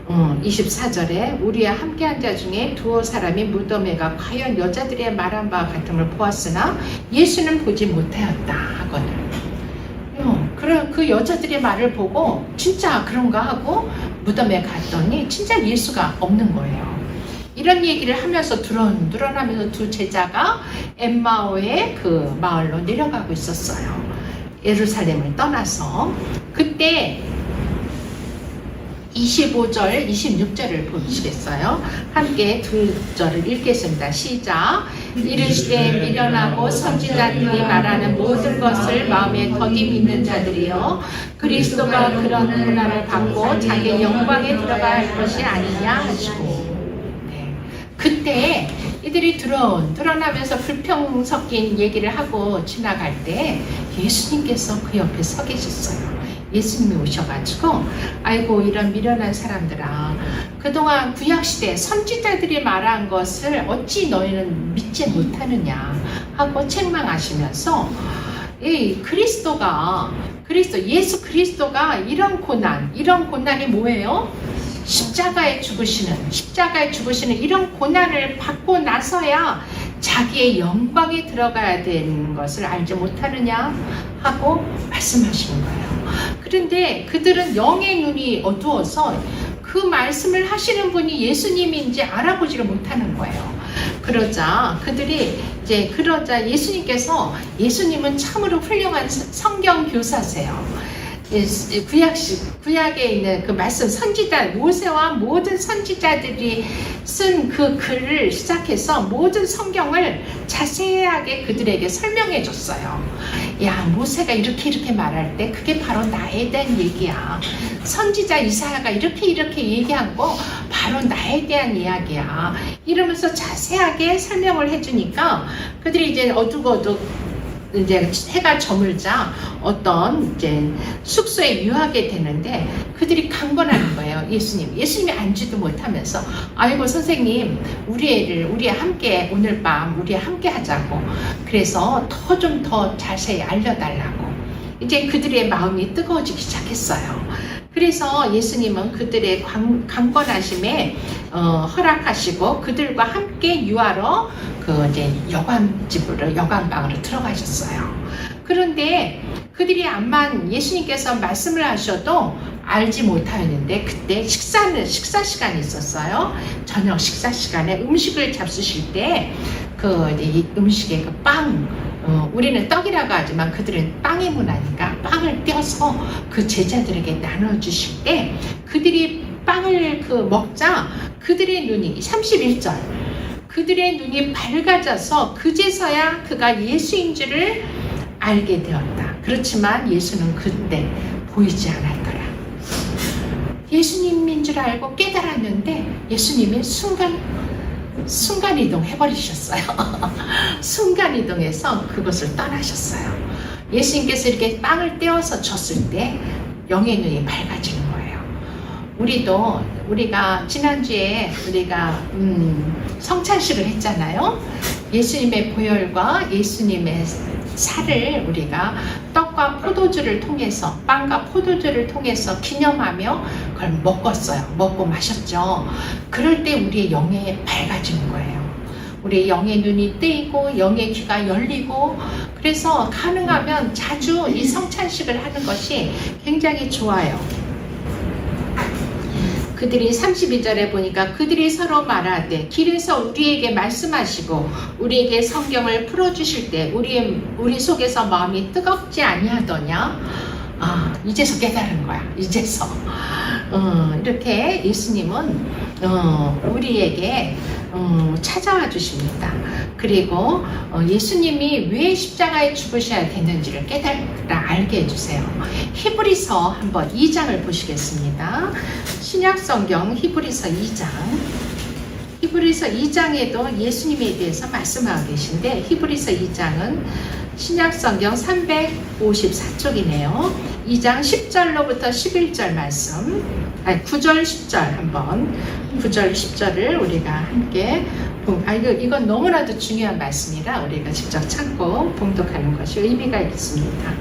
24절에 우리와 함께한 자 중에 두어 사람이 무덤에 가 과연 여자들의 말한 바와 같음을 보았으나 예수는 보지 못하였다 하거든. 그 여자들의 말을 보고 진짜 그런가 하고 무덤에 갔더니 진짜 예수가 없는 거예요. 이런 얘기를 하면서 드런드런하면서 두 제자가 엠마오의 그 마을로 내려가고 있었어요. 예루살렘을 떠나서. 그때 25절, 26절을 보시겠어요? 함께 두 절을 읽겠습니다. 시작. 이르시되 미련하고 선지자들이 말하는 모든 것을 마음에 더디 믿는 자들이여 그리스도가 그런 고난을 받고 자기의 영광에 들어갈 야 것이 아니냐 하시고. 그때 이들이 드러나면서 불평 섞인 얘기를 하고 지나갈 때 예수님께서 그 옆에 서 계셨어요. 예수님이 오셔가지고 아이고 이런 미련한 사람들아, 그동안 구약시대 선지자들이 말한 것을 어찌 너희는 믿지 못하느냐 하고 책망하시면서 예수 그리스도가 이런 고난이 뭐예요? 십자가에 죽으시는 이런 고난을 받고 나서야 자기의 영광에 들어가야 되는 것을 알지 못하느냐 하고 말씀하시는 거예요. 그런데 그들은 영의 눈이 어두워서 그 말씀을 하시는 분이 예수님인지 알아보지를 못하는 거예요. 그러자 예수님은 참으로 훌륭한 성경 교사세요. 구약에 있는 그 말씀 선지자 모세와 모든 선지자들이 쓴 그 글을 시작해서 모든 성경을 자세하게 그들에게 설명해 줬어요. 야, 모세가 이렇게 말할 때 그게 바로 나에 대한 얘기야. 선지자 이사야가 이렇게 얘기한 거 바로 나에 대한 이야기야. 이러면서 자세하게 설명을 해주니까 그들이 이제 어둑어둑 이제 해가 저물자 어떤 이제 숙소에 유하게 되는데 그들이 강권하는 거예요. 예수님이 앉지도 못하면서 아이고 선생님 우리 함께 오늘 밤 우리 함께 하자고. 그래서 좀 더 자세히 알려달라고. 이제 그들의 마음이 뜨거워지기 시작했어요. 그래서 예수님은 그들의 강권하심에 허락하시고 그들과 함께 유하러 이제 여관방으로 들어가셨어요. 그런데 그들이 암만 예수님께서 말씀을 하셔도 알지 못하였는데 그때 식사 시간이 있었어요. 저녁 식사 시간에 음식을 잡수실 때 이 음식에 그 빵, 우리는 떡이라고 하지만 그들은 빵의 문화니까 빵을 떼어서 그 제자들에게 나눠주실 때 그들이 빵을 먹자 그들의 눈이 31절 그들의 눈이 밝아져서 그제서야 그가 예수인 줄을 알게 되었다. 그렇지만 예수는 그때 보이지 않았더라. 예수님인 줄 알고 깨달았는데 예수님이 순간 순간이동 해버리셨어요. 순간이동해서 그것을 떠나셨어요. 예수님께서 이렇게 빵을 떼어서 줬을 때 영의 눈이 밝아지는 거예요. 우리가 지난주에 우리가 성찬식을 했잖아요. 예수님의 보혈과 예수님의 살을 우리가 떡과 포도주를 통해서, 빵과 포도주를 통해서 기념하며 그걸 먹었어요. 먹고 마셨죠. 그럴 때 우리의 영이 밝아지는 거예요. 우리의 영의 눈이 뜨이고 영의 귀가 열리고, 그래서 가능하면 자주 이 성찬식을 하는 것이 굉장히 좋아요. 그들이 32절에 보니까 그들이 서로 말하되 길에서 우리에게 말씀하시고 우리에게 성경을 풀어주실 때 우리 속에서 마음이 뜨겁지 아니하더냐. 이제서 깨달은 거야. 이제서 이렇게 예수님은 우리에게 찾아와 주십니다. 그리고 예수님이 왜 십자가에 죽으셔야 되는지를 깨달아 알게 해주세요. 히브리서 한번 2장을 보시겠습니다. 신약성경 히브리서 2장. 히브리서 2장에도 예수님에 대해서 말씀하고 계신데, 히브리서 2장은 신약성경 354쪽이네요. 2장 10절로부터 11절 말씀, 9절 10절 한번, 9절 10절을 우리가 함께 이건 너무나도 중요한 말씀이라 우리가 직접 찾고 봉독하는 것이 의미가 있습니다.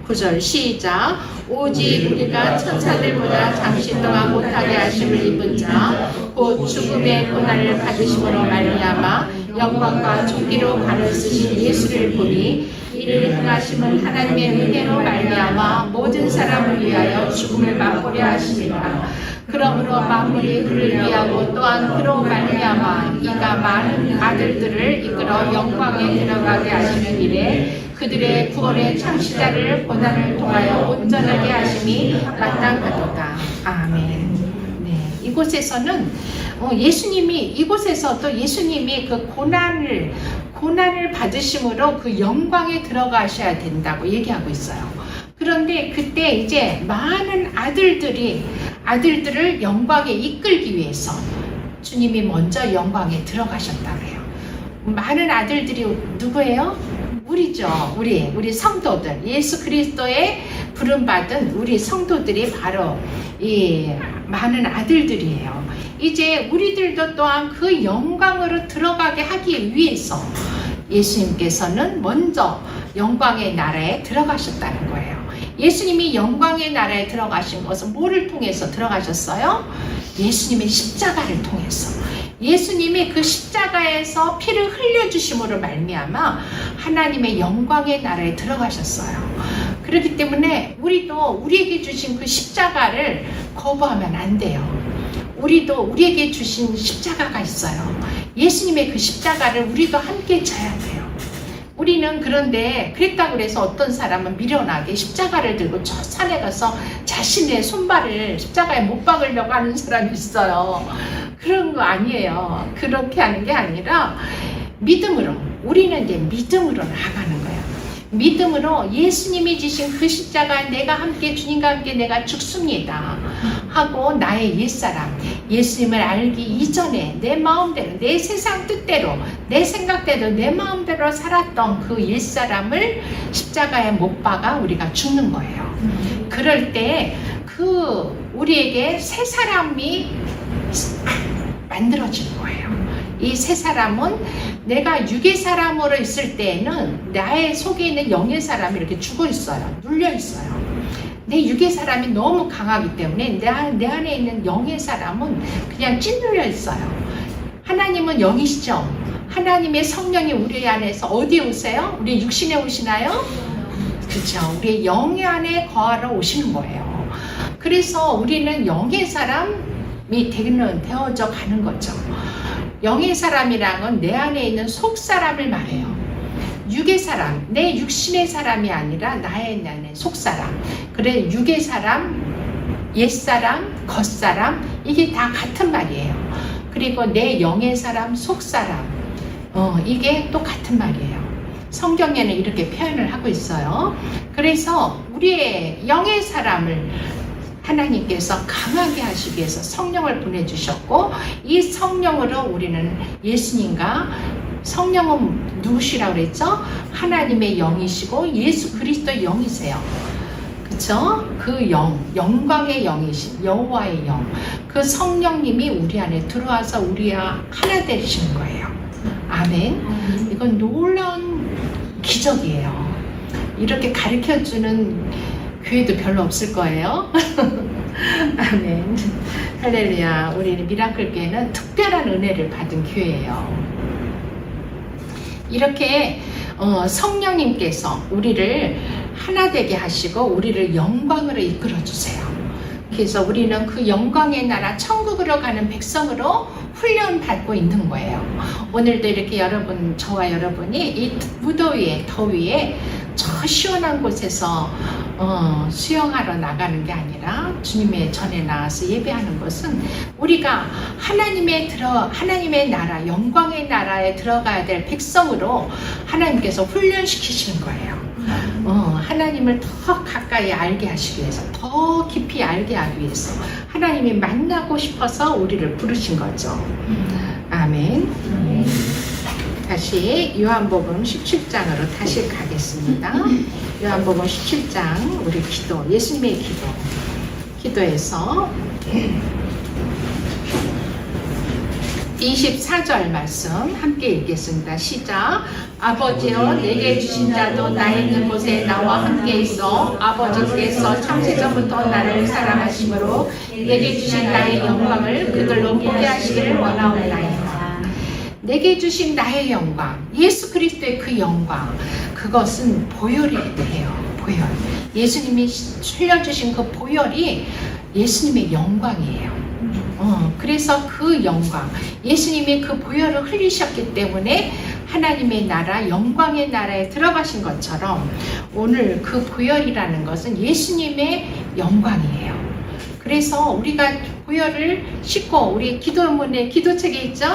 9절 시작. 오직 우리가 천사들보다 잠시 동안 못하게 하심을 입은 자 곧 죽음의 고난을 받으심으로 말미암아 영광과 존귀로 발을 쓰신 예수를 보니 이를 행하심은 하나님의 은혜로 말미암아 모든 사람을 위하여 죽음을 맛보려 하심이라. 그러므로 만물이 그를 위하고 또한 그로 말미암아 이가 많은 아들들을 이끌어 영광에 들어가게 하시는 일에 그들의 구원의 창시자를 고난을 통하여 온전하게 하심이 마땅하도다. 아멘. 네, 이곳에서는 이곳에서도 예수님이 그 고난을 받으심으로 그 영광에 들어가셔야 된다고 얘기하고 있어요. 그런데 그때 이제 많은 아들들을 영광에 이끌기 위해서 주님이 먼저 영광에 들어가셨다고요. 많은 아들들이 누구예요? 우리죠. 우리 성도들, 예수 그리스도의 부름받은 우리 성도들이 바로 이 많은 아들들이에요. 이제 우리들도 또한 그 영광으로 들어가게 하기 위해서 예수님께서는 먼저 영광의 나라에 들어가셨다는 거예요. 예수님이 영광의 나라에 들어가신 것은 뭐를 통해서 들어가셨어요? 예수님의 십자가를 통해서. 예수님이 그 십자가에서 피를 흘려주심으로 말미암아 하나님의 영광의 나라에 들어가셨어요. 그렇기 때문에 우리에게 주신 그 십자가를 거부하면 안 돼요. 우리에게 주신 십자가가 있어요. 예수님의 그 십자가를 우리도 함께 져야 돼요. 우리는 그런데 그랬다고 해서 어떤 사람은 미련하게 십자가를 들고 저 산에 가서 자신의 손발을 십자가에 못 박으려고 하는 사람이 있어요. 그런 거 아니에요. 그렇게 하는 게 아니라 믿음으로, 우리는 이제 믿음으로 나아가는 거예요. 믿음으로 예수님이 지신 그 십자가 내가 함께 주님과 함께 내가 죽습니다 하고 나의 옛사람, 예수님을 알기 이전에 내 마음대로, 내 세상 뜻대로, 내 생각대로, 내 마음대로 살았던 그 옛사람을 십자가에 못 박아 우리가 죽는 거예요. 그럴 때 우리에게 새 사람이 만들어지는 거예요. 이 새 사람은 내가 육의 사람으로 있을 때에는 나의 속에 있는 영의 사람이 이렇게 죽어 있어요. 눌려 있어요. 내 육의 사람이 너무 강하기 때문에 내 안에 있는 영의 사람은 그냥 찌눌려 있어요. 하나님은 영이시죠. 하나님의 성령이 우리 안에서 어디에 오세요? 우리 육신에 오시나요? 그렇죠. 우리 영 안에 거하러 오시는 거예요. 그래서 우리는 영의 사람이 되어져 가는 거죠. 영의 사람이란 내 안에 있는 속 사람을 말해요. 육의 사람, 내 육신의 사람이 아니라 나의 속 사람. 그래, 육의 사람, 옛 사람, 겉 사람, 이게 다 같은 말이에요. 그리고 내 영의 사람, 속 사람, 이게 또 같은 말이에요. 성경에는 이렇게 표현을 하고 있어요. 그래서 우리의 영의 사람을 하나님께서 강하게 하시기 위해서 성령을 보내주셨고, 이 성령으로 우리는 예수님과, 성령은 누구시라고 그랬죠? 하나님의 영이시고 예수 그리스도의 영이세요. 그쵸? 그 영광의 영이신 여호와의 영, 그 성령님이 우리 안에 들어와서 우리와 하나 되시는 거예요. 아멘. 이건 놀라운 기적이에요. 이렇게 가르쳐주는 교회도 별로 없을 거예요. 아멘. 할렐루야. 우리 미라클 교회는 특별한 은혜를 받은 교회예요. 이렇게 성령님께서 우리를 하나 되게 하시고 우리를 영광으로 이끌어 주세요. 그래서 우리는 그 영광의 나라 천국으로 가는 백성으로 훈련받고 있는 거예요. 오늘도 이렇게 여러분, 저와 여러분이 이 무더위에, 더위에 저 시원한 곳에서 수영하러 나가는 게 아니라 주님의 전에 나와서 예배하는 것은 우리가 하나님의 나라, 영광의 나라에 들어가야 될 백성으로 하나님께서 훈련시키시는 거예요. 하나님을 더 가까이 알게 하시기 위해서, 더 깊이 알게 하기 위해서 하나님이 만나고 싶어서 우리를 부르신 거죠. 아멘. 다시 요한복음 17장으로 다시 가겠습니다. 요한복음 17장 우리 기도, 예수님의 기도에서 24절 말씀 함께 읽겠습니다. 시작. 아버지여, 내게 주신 자도 나 있는 곳에 나와 함께 있어 아버지께서 창세전부터 나를 사랑하심으로 내게 주신 나의 영광을 그들로 보게 하시기를 원하옵나이다. 내게 주신 나의 영광, 예수 그리스도의 그 영광, 그것은 보혈이에요. 보혈. 예수님이 흘려주신 그 보혈이 예수님의 영광이에요. 그래서 그 영광, 예수님이 그 보혈을 흘리셨기 때문에 하나님의 나라, 영광의 나라에 들어가신 것처럼 오늘 그 보혈이라는 것은 예수님의 영광이에요. 그래서 우리가 보혈을 씻고, 우리 기도문에 기도책에 있죠?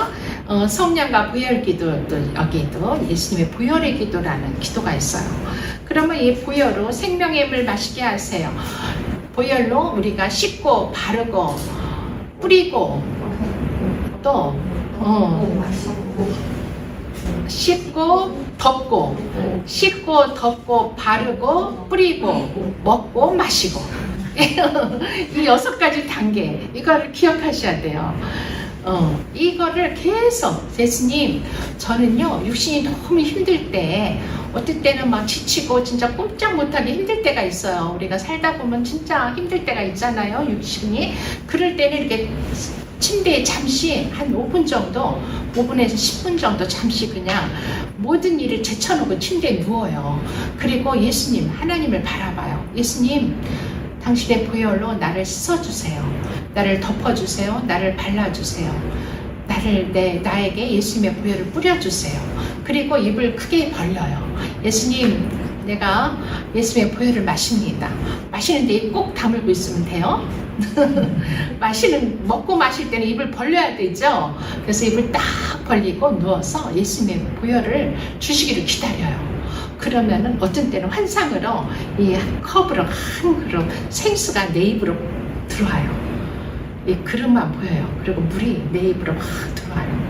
성령과 보혈 기도도, 여기도 예수님의 보혈의 기도라는 기도가 있어요. 그러면 이 보혈로 생명의 물 마시게 하세요. 보혈로 우리가 씻고 바르고 뿌리고 또 씻고 덮고, 씻고 덮고 바르고 뿌리고 먹고 마시고 이 6가지 단계, 이거를 기억하셔야 돼요. 이거를 계속, 예수님, 저는요 육신이 너무 힘들 때, 어떨 때는 막 지치고 진짜 꼼짝 못하게 힘들 때가 있어요. 우리가 살다 보면 진짜 힘들 때가 있잖아요, 육신이. 그럴 때는 이렇게 침대에 잠시 한 5분 정도, 5분에서 10분 정도 잠시 그냥 모든 일을 제쳐놓고 침대에 누워요. 그리고 예수님, 하나님을 바라봐요. 예수님, 당신의 보혈로 나를 씻어주세요. 나를 덮어주세요. 나를 발라주세요. 나에게 예수님의 보혈을 뿌려주세요. 그리고 입을 크게 벌려요. 예수님, 내가 예수님의 보혈을 마십니다. 마시는데 입 꼭 다물고 있으면 돼요. 먹고 마실 때는 입을 벌려야 되죠. 그래서 입을 딱 벌리고 누워서 예수님의 보혈을 주시기를 기다려요. 그러면은 어떤 때는 환상으로 이 컵으로 한 그릇 생수가 내 입으로 들어와요. 이 그릇만 보여요. 그리고 물이 내 입으로 막 들어와요.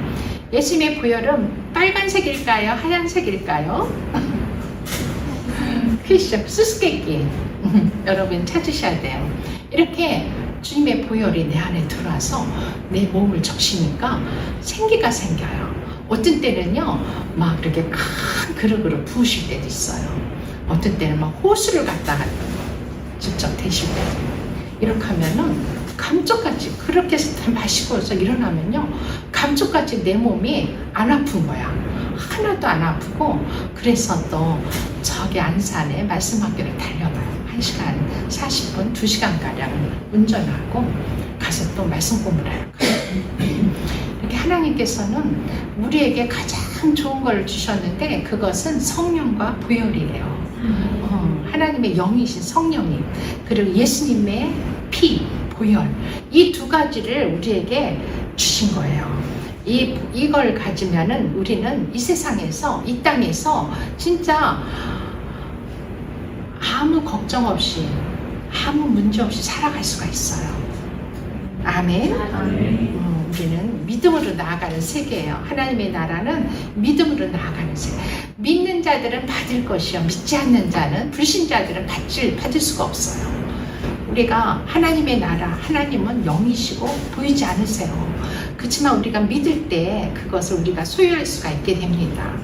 예수님의 보혈은 빨간색일까요? 하얀색일까요? 퀴즈, 수수께끼. 여러분 찾으셔야 돼요. 이렇게 주님의 보혈이 내 안에 들어와서 내 몸을 적시니까 생기가 생겨요. 어떤 때는요, 막 이렇게 큰 그릇으로 부으실 때도 있어요. 어떤 때는 막 호수를 갖다가 직접 대실 때도. 이렇게 하면은 감쪽같이, 그렇게 해서 마시고서 일어나면요, 감쪽같이 내 몸이 안 아픈 거야. 하나도 안 아프고. 그래서 또 저기 안산에 말씀학교를 달려가요. 1시간 40분, 2시간가량 운전하고 가서 또 말씀 공부를 하러 가요. 이렇게 하나님께서는 우리에게 가장 좋은 걸 주셨는데, 그것은 성령과 보혈이에요. 하나님의 영이신 성령님, 그리고 예수님의 피, 보혈, 이 2가지를 우리에게 주신 거예요. 이걸 가지면은 우리는 이 세상에서, 이 땅에서 진짜 아무 걱정 없이, 아무 문제 없이 살아갈 수가 있어요. 아멘. 우리는 믿음으로 나아가는 세계예요. 하나님의 나라는 믿음으로 나아가는 세계. 믿는 자들은 받을 것이요, 믿지 않는 자는, 불신자들은 받을 수가 없어요. 우리가 하나님의 나라, 하나님은 영이시고 보이지 않으세요. 그렇지만 우리가 믿을 때 그것을 우리가 소유할 수가 있게 됩니다.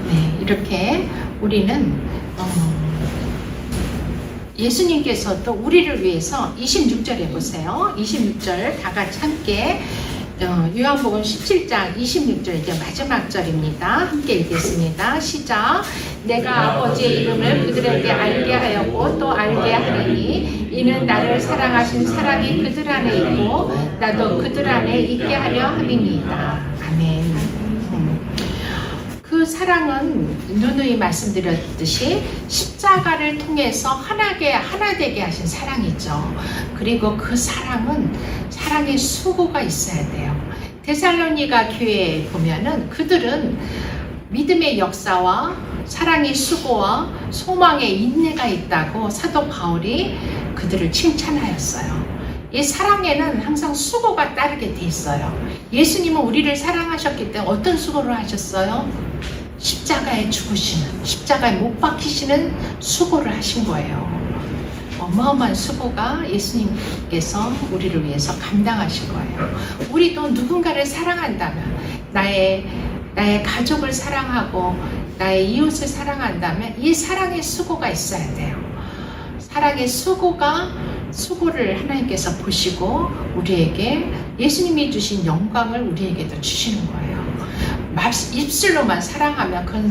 네, 이렇게 우리는 예수님께서도 우리를 위해서 26절에 보세요. 26절 다 같이 함께 요한복음 17장 26절 이제 마지막 절입니다. 함께 읽겠습니다. 시작. 내가 아버지의 이름을 그들에게 알게 하였고 또 알게 하리니 이는 나를 사랑하신 사랑이 그들 안에 있고 나도 그들 안에 있게 하려 함이니이다. 아멘. 그 사랑은 누누이 말씀드렸듯이 십자가를 통해서 하나 되게 하신 사랑이죠. 그리고 그 사랑은 사랑의 수고가 있어야 돼요. 데살로니가 교회에 보면은 그들은 믿음의 역사와 사랑의 수고와 소망의 인내가 있다고 사도 바울이 그들을 칭찬하였어요. 이 사랑에는 항상 수고가 따르게 돼 있어요. 예수님은 우리를 사랑하셨기 때문에 어떤 수고를 하셨어요? 십자가에 죽으시는, 십자가에 못 박히시는 수고를 하신 거예요. 어마어마한 수고가 예수님께서 우리를 위해서 감당하신 거예요. 우리도 누군가를 사랑한다면, 나의 가족을 사랑하고 나의 이웃을 사랑한다면 이 사랑의 수고가 있어야 돼요. 사랑의 수고를 하나님께서 보시고 우리에게 예수님이 주신 영광을 우리에게도 주시는 거예요. 입술로만 사랑하면 그건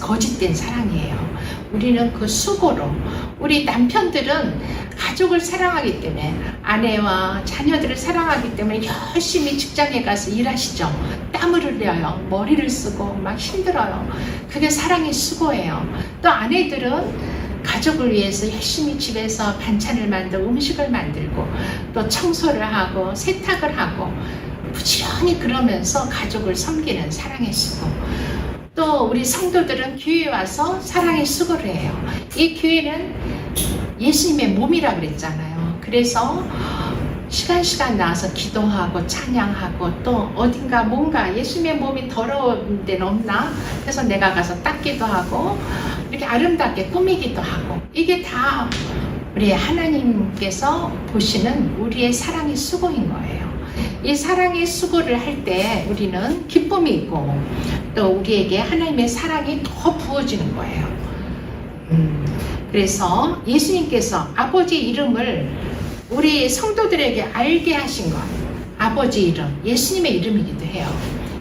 거짓된 사랑이에요. 우리는 그 수고로, 우리 남편들은 가족을 사랑하기 때문에, 아내와 자녀들을 사랑하기 때문에 열심히 직장에 가서 일하시죠. 땀을 흘려요. 머리를 쓰고 막 힘들어요. 그게 사랑의 수고예요. 또 아내들은 가족을 위해서 열심히 집에서 반찬을 만들고 음식을 만들고 또 청소를 하고 세탁을 하고 부지런히 그러면서 가족을 섬기는 사랑의 수고. 또 우리 성도들은 교회에 와서 사랑의 수고를 해요. 이 교회는 예수님의 몸이라 그랬잖아요. 그래서 시간 나와서 기도하고 찬양하고 또 어딘가 뭔가 예수님의 몸이 더러운 데는 없나? 그래서 내가 가서 닦기도 하고 이렇게 아름답게 꾸미기도 하고, 이게 다 우리 하나님께서 보시는 우리의 사랑의 수고인 거예요. 이 사랑의 수고를 할 때 우리는 기쁨이 있고 또 우리에게 하나님의 사랑이 더 부어지는 거예요. 그래서 예수님께서 아버지 이름을 우리 성도들에게 알게 하신 것, 아버지 이름, 예수님의 이름이기도 해요.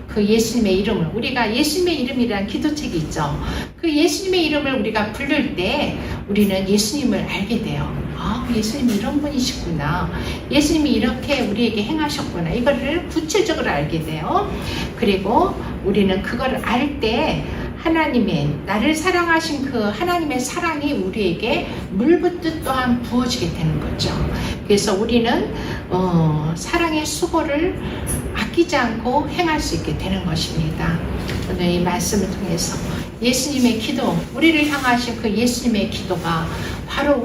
그 예수님의 이름을, 우리가 예수님의 이름이라는 기도책이 있죠. 그 예수님의 이름을 우리가 부를 때 우리는 예수님을 알게 돼요. 아, 예수님이 이런 분이시구나. 예수님이 이렇게 우리에게 행하셨구나. 이거를 구체적으로 알게 돼요. 그리고 우리는 그걸 알 때 하나님의, 나를 사랑하신 그 하나님의 사랑이 우리에게 물붓듯 또한 부어지게 되는 거죠. 그래서 우리는 사랑의 수고를 아끼지 않고 행할 수 있게 되는 것입니다. 오늘 이 말씀을 통해서 예수님의 기도, 우리를 향하신 그 예수님의 기도가 바로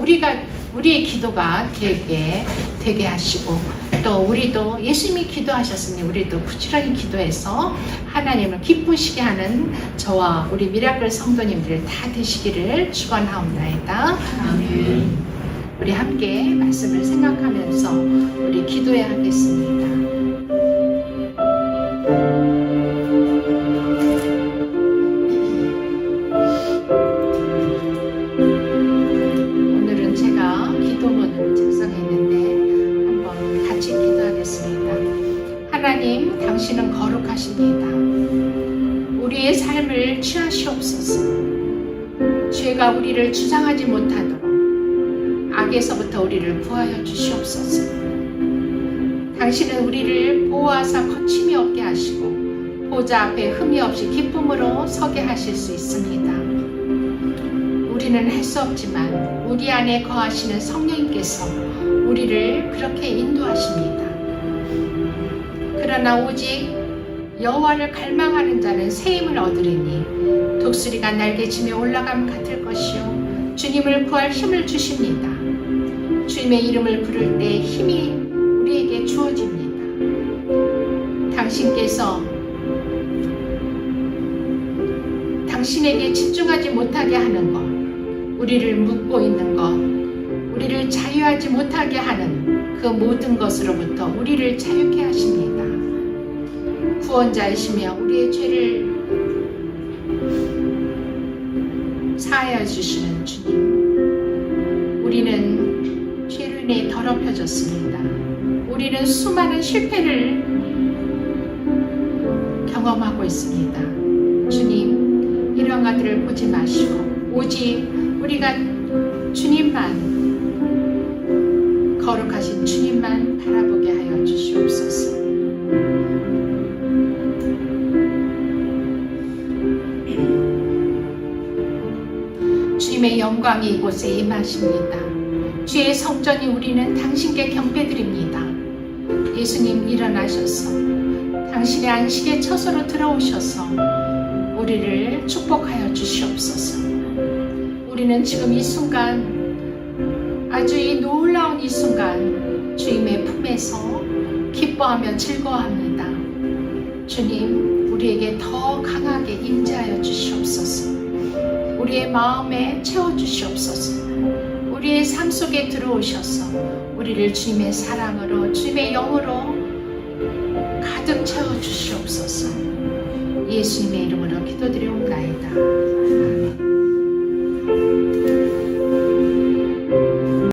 우리의 기도가 되게 하시고, 또 우리도 예수님이 기도하셨으니 우리도 부지런히 기도해서 하나님을 기쁘시게 하는 저와 우리 미라클 성도님들 다 되시기를 축원하옵나이다. 아멘. 우리 함께 말씀을 생각하면서 우리 기도해야 하겠습니다. 하나님, 당신은 거룩하십니다. 우리의 삶을 취하시옵소서. 죄가 우리를 주장하지 못하도록 악에서부터 우리를 구하여 주시옵소서. 당신은 우리를 보호하사 거침이 없게 하시고 보좌 앞에 흠이 없이 기쁨으로 서게 하실 수 있습니다. 우리는 할 수 없지만 우리 안에 거하시는 성령님께서 우리를 그렇게 인도하십니다. 그러나 오직 여호와를 갈망하는 자는 새 힘을 얻으리니 독수리가 날개치며 올라감 같을 것이요 주님을 구할 힘을 주십니다. 주님의 이름을 부를 때 힘이 우리에게 주어집니다. 당신께서 당신에게 집중하지 못하게 하는 것, 우리를 묶고 있는 것, 우리를 자유하지 못하게 하는 그 모든 것으로부터 우리를 자유케 하십니다. 구원자이시며 우리의 죄를 사하여 주시는 주님, 우리는 죄로 인해 더럽혀졌습니다. 우리는 수많은 실패를 경험하고 있습니다. 주님, 이런 것들을 보지 마시고 오직 우리가 주님만, 거룩하신 주님만 바라보게 하여 주시옵소서. 주님의 영광이 이곳에 임하십니다. 주의 성전이 우리는 당신께 경배드립니다. 예수님 일어나셔서 당신의 안식의 처소로 들어오셔서 우리를 축복하여 주시옵소서. 우리는 지금 이 순간, 아주 이 놀라운 이 순간 주님의 품에서 기뻐하며 즐거워합니다. 주님, 우리에게 더 강하게 임재하여 주시옵소서. 우리의 마음에 채워주시옵소서. 우리의 삶 속에 들어오셔서 우리를 주님의 사랑으로, 주님의 영으로 가득 채워주시옵소서. 예수님의 이름으로 기도드리옵나이다.